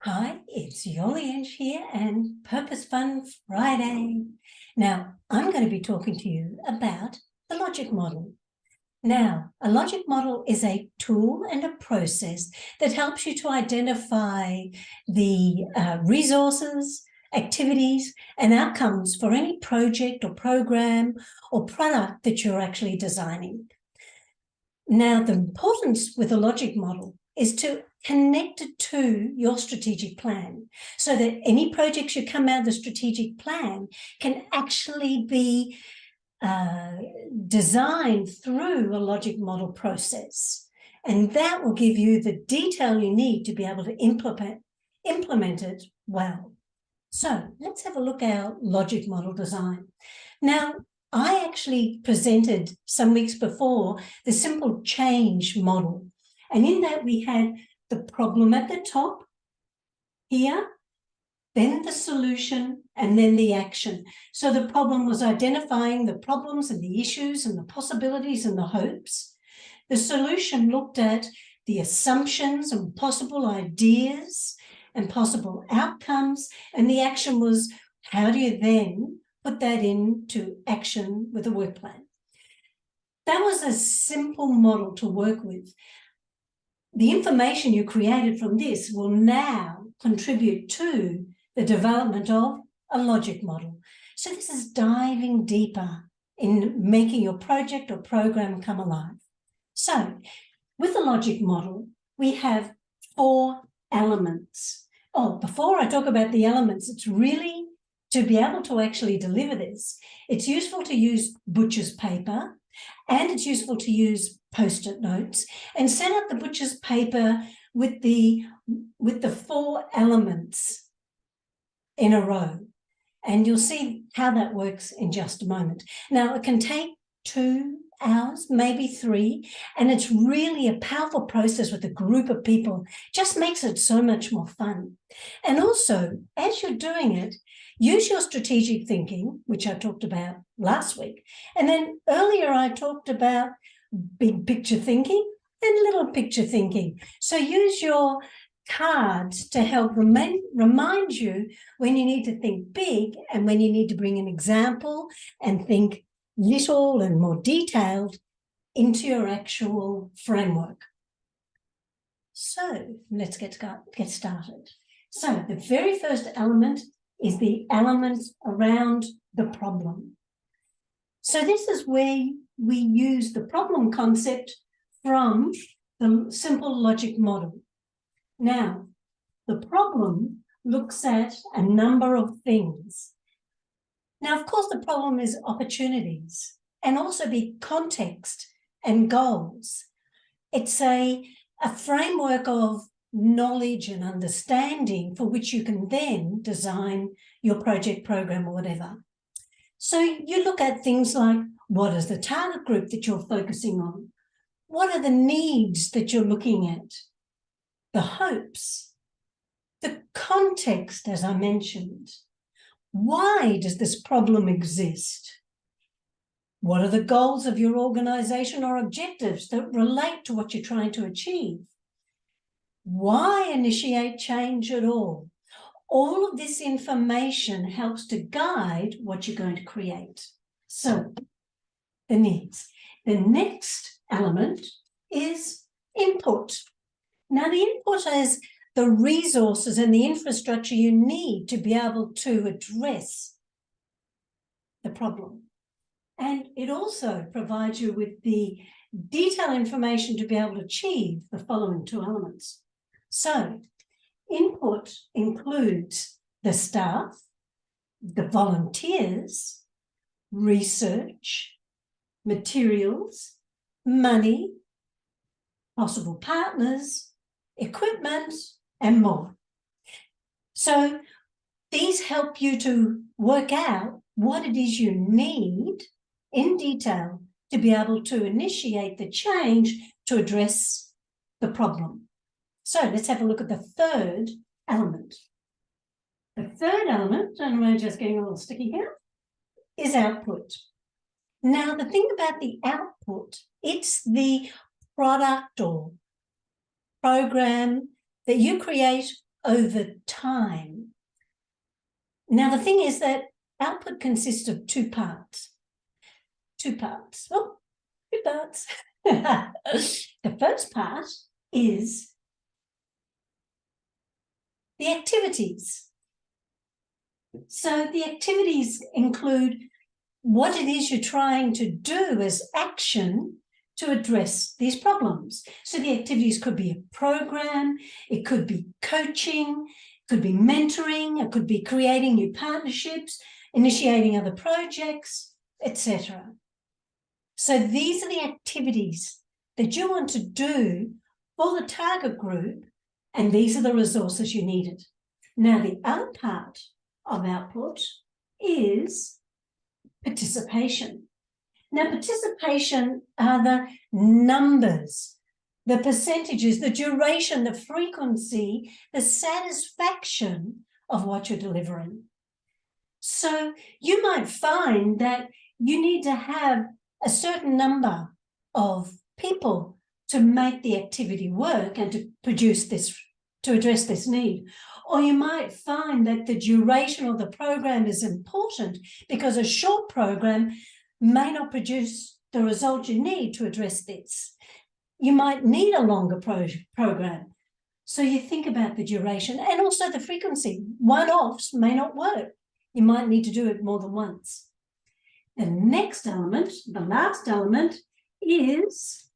Hi, it's Yoli Inch here and Purpose Fun Friday. Now, I'm going to be talking to you about the logic model. Now, a logic model is a tool and a process that helps you to identify the resources, activities, and outcomes for any project or program or product that you're actually designing. Now, the importance with a logic model is to connect it to your strategic plan so that any projects you come out of the strategic plan can actually be designed through a logic model process. And that will give you the detail you need to be able to implement it well. So let's have a look at our logic model design. Now, I actually presented some weeks before the simple change model. And in that we had the problem at the top here, then the solution, and then the action. So the problem was identifying the problems and the issues and the possibilities and the hopes. The solution looked at the assumptions and possible ideas and possible outcomes. And the action was, how do you then put that into action with a work plan? That was a simple model to work with. The information you created from this will now contribute to the development of a logic model. So this is diving deeper in making your project or program come alive. So with a logic model, we have 4 elements. Oh, before I talk about the elements, it's really, to be able to actually deliver this, it's useful to use butcher's paper, and it's useful to use Post-it notes and set up the butcher's paper with the 4 elements in a row. And you'll see how that works in just a moment. Now, it can take 2 hours, maybe 3, and it's really a powerful process with a group of people. Just makes it so much more fun. And also, as you're doing it, use your strategic thinking, which I talked about last week. And then earlier I talked about big picture thinking and little picture thinking. So use your cards to help remind you when you need to think big and when you need to bring an example and think little and more detailed into your actual framework. So let's get started. So the very first element is the element around the problem. So this is where we use the problem concept from the simple logic model. Now, the problem looks at a number of things. Now, of course, the problem is opportunities and also be context and goals. It's a framework of knowledge and understanding for which you can then design your project, program, or whatever. So you look at things like, what is the target group that you're focusing on? What are the needs that you're looking at? The hopes, the context, as I mentioned. Why does this problem exist? What are the goals of your organization or objectives that relate to what you're trying to achieve? Why initiate change at all? All of this information helps to guide what you're going to create. So, the needs. The next element is input. Now, the input is the resources and the infrastructure you need to be able to address the problem. And it also provides you with the detailed information to be able to achieve the following 2 elements. So, input includes the staff, the volunteers, research, materials, money, possible partners, equipment, and more. So these help you to work out what it is you need in detail to be able to initiate the change to address the problem. So let's have a look at the 3rd element. The 3rd element, and we're just getting a little sticky here, is output. Now, the thing about the output, it's the product or program that you create over time. Now, the thing is that output consists of two parts. Two parts. The first part is the activities. So the activities include what it is you're trying to do as action to address these problems. So the activities could be a program, it could be coaching, it could be mentoring, it could be creating new partnerships, initiating other projects, etc. So these are the activities that you want to do for the target group, and these are the resources you needed. Now, the other part of output is participation. Now, participation are the numbers, the percentages, the duration, the frequency, the satisfaction of what you're delivering. So you might find that you need to have a certain number of people to make the activity work and to produce this, to address this need. Or you might find that the duration of the program is important because a short program may not produce the result you need to address this. You might need a longer program. So you think about the duration and also the frequency. One-offs may not work. You might need to do it more than once. The next element, the last element, is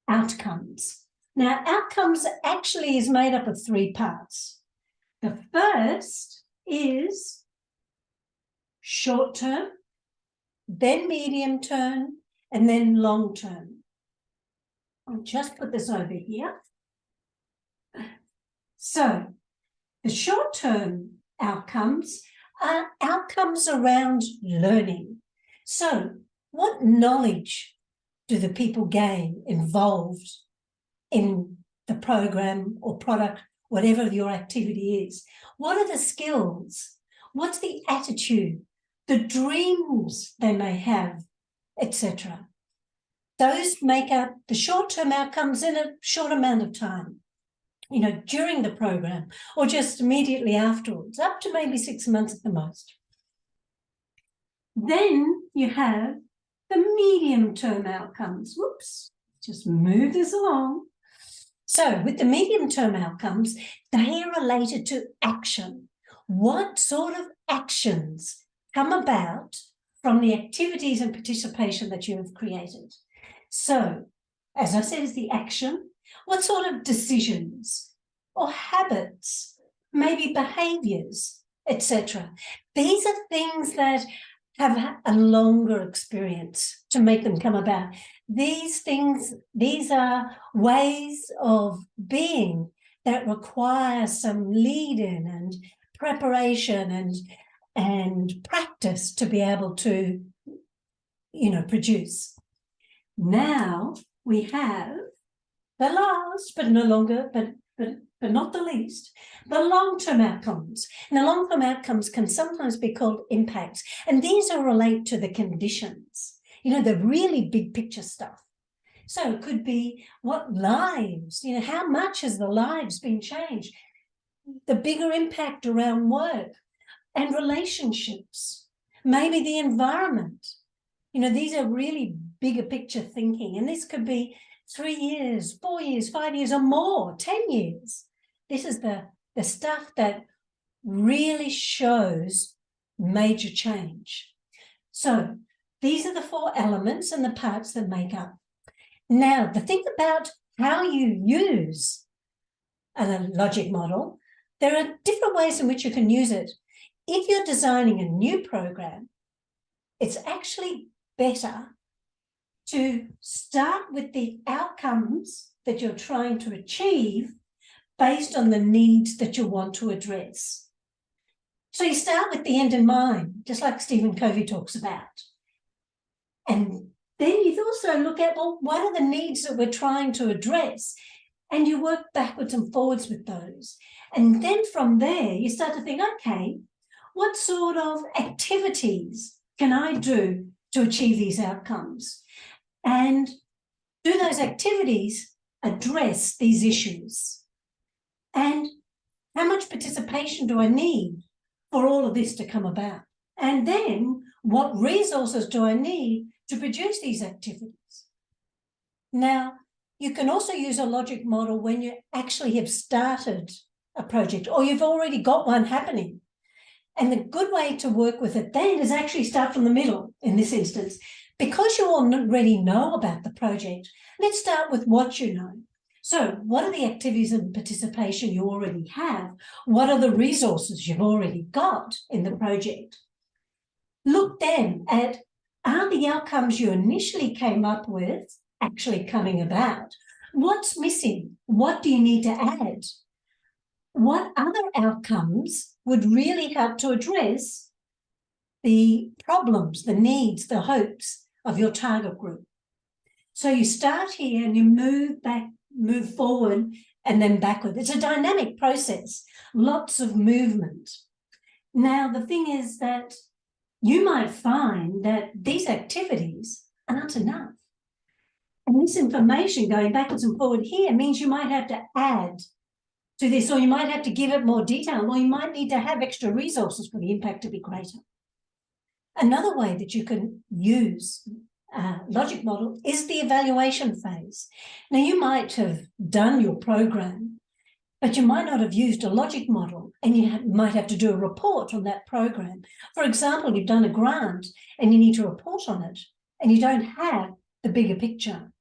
outcomes. Now, outcomes actually is made up of three parts. The first is short term, then medium term, and then long term. I'll just put this over here. So the short term outcomes are outcomes around learning. So what knowledge do the people gain involved in the program or product, whatever your activity is? What are the skills? What's the attitude, the dreams they may have, etc.? Those make up the short-term outcomes in a short amount of time, you know, during the program or just immediately afterwards, up to maybe 6 months at the most. Then you have the medium-term outcomes. Whoops, just move this along. So with the medium-term outcomes, they are related to action. What sort of actions come about from the activities and participation that you have created? So, as I said, is the action. What sort of decisions or habits, maybe behaviours, etc.? These are things that have a longer experience to make them come about. These things, these are ways of being that require some lead-in and preparation and practice to be able to, you know, produce. Now we have the last, but no longer, but not the least, the long-term outcomes. And the long-term outcomes can sometimes be called impacts. And these are related to the conditions, you know, the really big picture stuff. So it could be what lives, you know, how much has the lives been changed? The bigger impact around work and relationships, maybe the environment. You know, these are really bigger picture thinking. And this could be 3 years, 4 years, 5 years or more, 10 years. This is the stuff that really shows major change. So these are the four elements and the parts that make up. Now, the thing about how you use a logic model, there are different ways in which you can use it. If you're designing a new program, it's actually better to start with the outcomes that you're trying to achieve based on the needs that you want to address. So you start with the end in mind, just like Stephen Covey talks about. And then you also look at, well, what are the needs that we're trying to address? And you work backwards and forwards with those. And then from there, you start to think, okay, what sort of activities can I do to achieve these outcomes? And do those activities address these issues? And How much participation do I need for all of this to come about? And then what resources do I need to produce these activities? Now, you can also use a logic model when you actually have started a project or you've already got one happening. And the good way to work with it then is actually start from the middle in this instance. Because you already know about the project, let's start with what you know. So what are the activities and participation you already have? What are the resources you've already got in the project? Look then at, are the outcomes you initially came up with actually coming about? What's missing? What do you need to add? What other outcomes would really help to address the problems, the needs, the hopes of your target group? So you start here and you move back, move forward, and then backward. It's a dynamic process, lots of movement. Now, the thing is that you might find that these activities aren't enough. And this information going backwards and forward here means you might have to add to this, or you might have to give it more detail, or you might need to have extra resources for the impact to be greater. Another way that you can use logic model is the evaluation phase. Now, you might have done your program, but you might not have used a logic model, and you might have to do a report on that program. For example, you've done a grant and you need to report on it, and you don't have the bigger picture.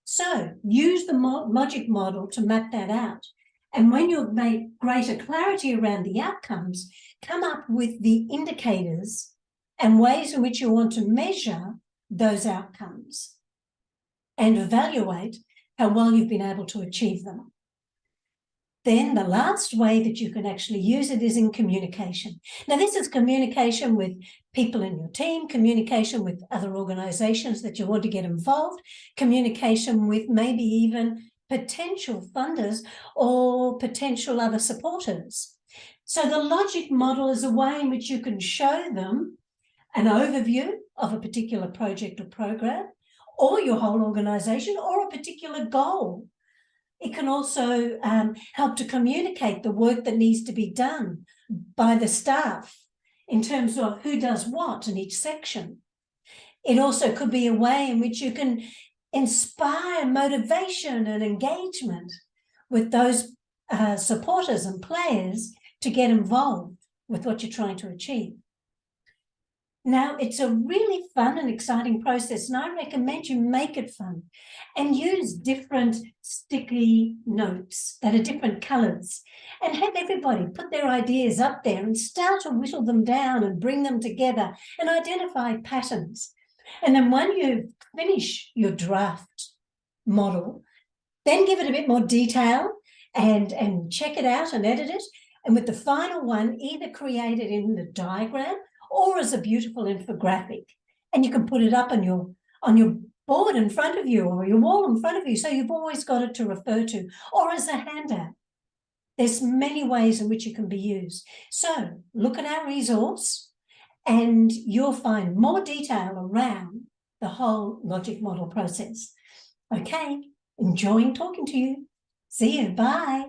So use the logic model to map that out. And when you've made greater clarity around the outcomes, come up with the indicators and ways in which you want to measure those outcomes and evaluate how well you've been able to achieve them. Then the last way that you can actually use it is in communication. Now, this is communication with people in your team, communication with other organisations that you want to get involved, communication with maybe even potential funders or potential other supporters. So the logic model is a way in which you can show them an overview of a particular project or program, or your whole organisation, or a particular goal. It can also help to communicate the work that needs to be done by the staff in terms of who does what in each section. It also could be a way in which you can inspire motivation and engagement with those supporters and players to get involved with what you're trying to achieve. Now, it's a really fun and exciting process, and I recommend you make it fun and use different sticky notes that are different colours, and have everybody put their ideas up there and start to whittle them down and bring them together and identify patterns. And then when you finish your draft model, then give it a bit more detail and check it out and edit it. And with the final one, either create it in the diagram or as a beautiful infographic, and you can put it up on your board in front of you or your wall in front of you, so you've always got it to refer to, or as a handout. There's many ways in which it can be used. So look at our resource and you'll find more detail around the whole logic model process. Okay, enjoying talking to you. See you, bye.